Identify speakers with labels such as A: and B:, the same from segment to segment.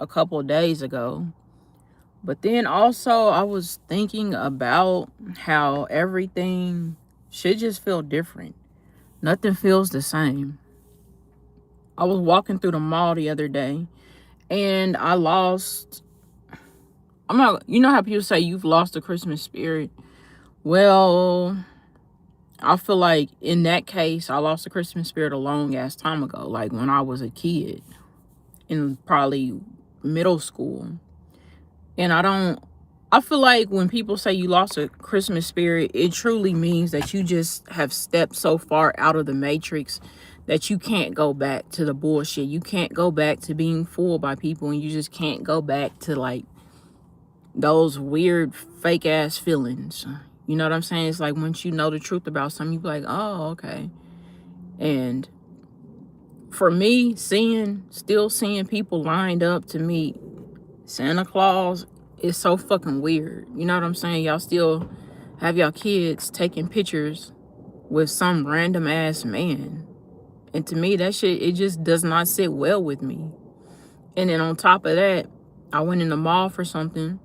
A: a couple of days ago. But then also, I was thinking about how everything should just feel different. Nothing feels the same. I was walking through the mall the other day and I lost. I'm not, you know how people say you've lost the Christmas spirit? Well, I feel like in that case, I lost the Christmas spirit a long ass time ago, like when I was a kid in probably middle school. And I feel like when people say you lost a Christmas spirit, it truly means that you just have stepped so far out of the matrix that you can't go back to the bullshit. You can't go back to being fooled by people, and you just can't go back to like those weird fake ass feelings. You know what I'm saying? It's like once you know the truth about something, you be like, oh, okay. And for me, still seeing people lined up to meet Santa Claus is so fucking weird. You know what I'm saying? Y'all still have y'all kids taking pictures with some random ass man. And to me, that shit, it just does not sit well with me. And then on top of that, I went in the mall for something.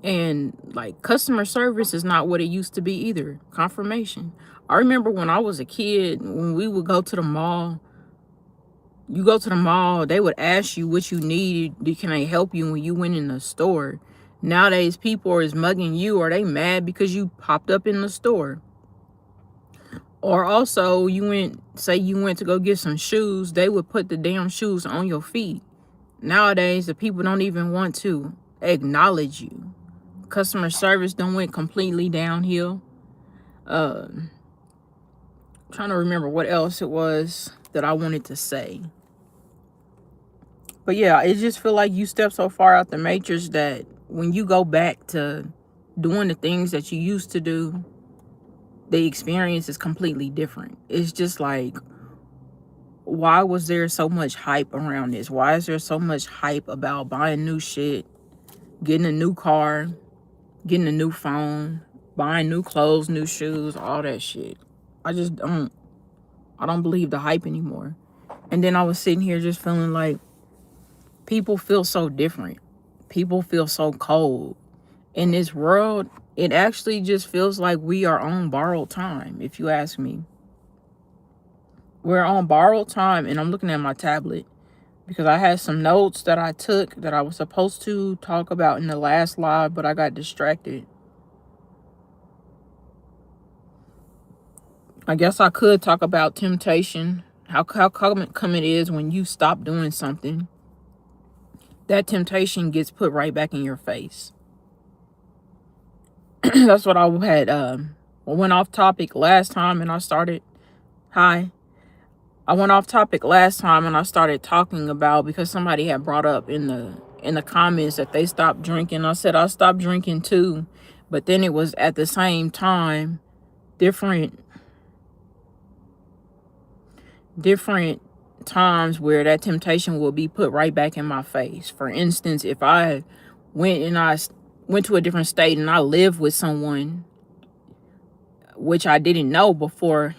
A: And like customer service is not what it used to be either. Confirmation. I remember when I was a kid, when we would go to the mall, you go to the mall, they would ask you what you needed. Can they help you when you went in the store? Nowadays, people is mugging you, or they mad because you popped up in the store. Or also, you went to go get some shoes, they would put the damn shoes on your feet. Nowadays, the people don't even want to acknowledge you. Customer service done went completely downhill. Trying to remember what else it was that I wanted to say. But yeah, it just feel like you step so far out the matrix that when you go back to doing the things that you used to do, the experience is completely different. It's just like, why was there so much hype around this? Why is there so much hype about buying new shit, getting a new car, getting a new phone, buying new clothes, new shoes, all that shit? I don't believe the hype anymore. And then I was sitting here just feeling like people feel so different. People feel so cold. In this world, it actually just feels like we are on borrowed time, if you ask me. We're on borrowed time, and I'm looking at my tablet because I had some notes that I took that I was supposed to talk about in the last live, but I got distracted. I guess I could talk about temptation. How come it is when you stop doing something, that temptation gets put right back in your face. That's what I had went off topic last time, and I started I went off topic last time and I started talking about, because somebody had brought up in the comments that they stopped drinking. I said I stopped drinking too, but then it was at the same time different times where that temptation will be put right back in my face. For instance, if I went to a different state and I lived with someone which I didn't know beforehand,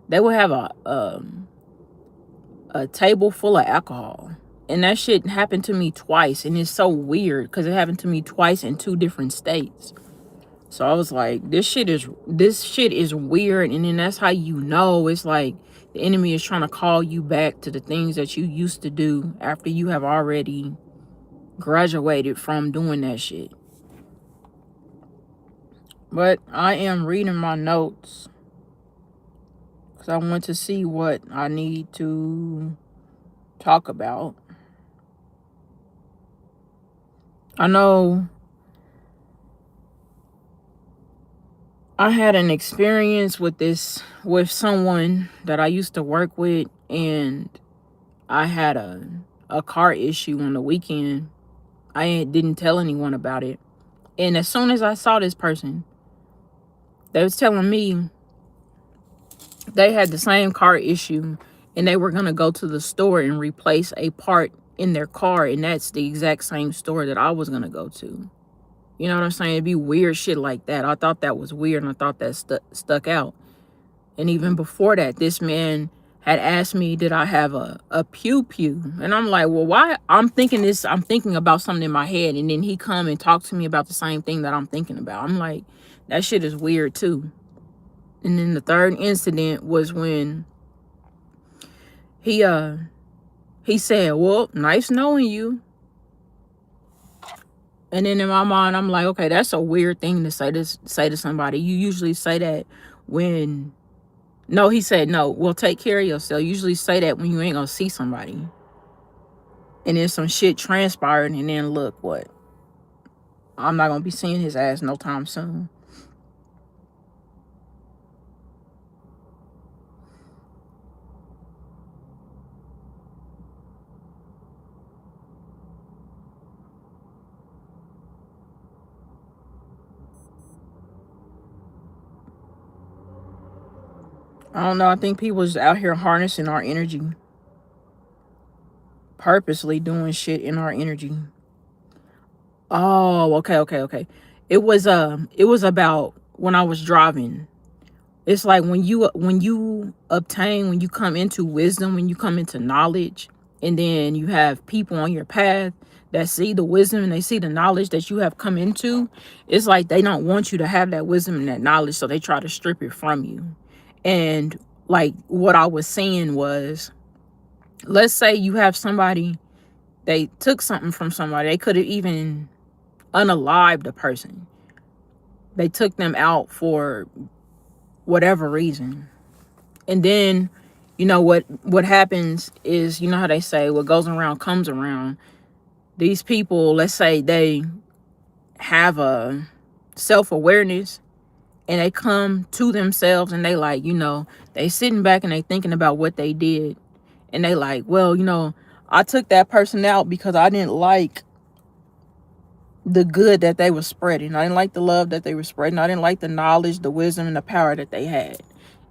A: they would have a table full of alcohol. And that shit happened to me twice, and it's so weird because it happened to me twice in 2 different states. So I was like, this shit is weird. And then that's how you know it's like the enemy is trying to call you back to the things that you used to do after you have already graduated from doing that shit. But I am reading my notes because I want to see what I need to talk about. I know I had an experience with someone that I used to work with, and I had a car issue on the weekend. I didn't tell anyone about it. And as soon as I saw this person, they was telling me they had the same car issue and they were going to go to the store and replace a part in their car, and that's the exact same store that I was going to go to. You know what I'm saying? It'd be weird shit like that. I thought that was weird, and I thought that stuck out. And even before that, this man had asked me, did I have a pew pew? And I'm like, well, why? I'm thinking about something in my head. And then he come and talk to me about the same thing that I'm thinking about. I'm like, that shit is weird too. And then the third incident was when he said, well, nice knowing you. And then in my mind, I'm like, okay, that's a weird thing to say to somebody. You usually say that when, no, he said, no, well, take care of yourself. You usually say that when you ain't gonna see somebody. And then some shit transpired, and then look what. I'm not gonna be seeing his ass no time soon. I don't know. I think people just out here harnessing our energy, purposely doing shit in our energy. Oh, okay. It was about when I was driving. It's like when you when you come into wisdom, when you come into knowledge, and then you have people on your path that see the wisdom and they see the knowledge that you have come into. It's like they don't want you to have that wisdom and that knowledge, so they try to strip it from you. And like what I was saying was, let's say you have somebody, they took something from somebody. They could have even unalived a person. They took them out for whatever reason. And then, you know, what happens is, you know how they say, what goes around comes around. These people, let's say they have a self-awareness and they come to themselves and they like, you know, they sitting back and they thinking about what they did. And they like, well, you know, I took that person out because I didn't like the good that they were spreading. I didn't like the love that they were spreading. I didn't like the knowledge, the wisdom, and the power that they had.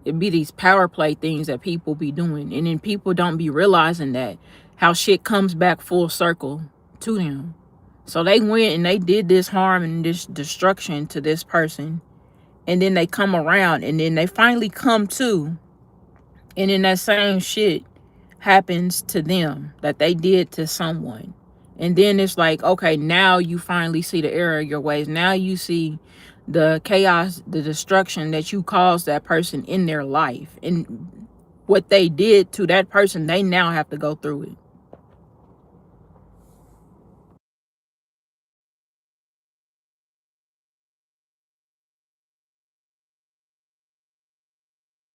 A: It'd be these power play things that people be doing. And then people don't be realizing that how shit comes back full circle to them. So they went and they did this harm and this destruction to this person. And then they come around and then they finally come to. And then that same shit happens to them that they did to someone. And then it's like, okay, now you finally see the error of your ways. Now you see the chaos, the destruction that you caused that person in their life. And what they did to that person, they now have to go through it.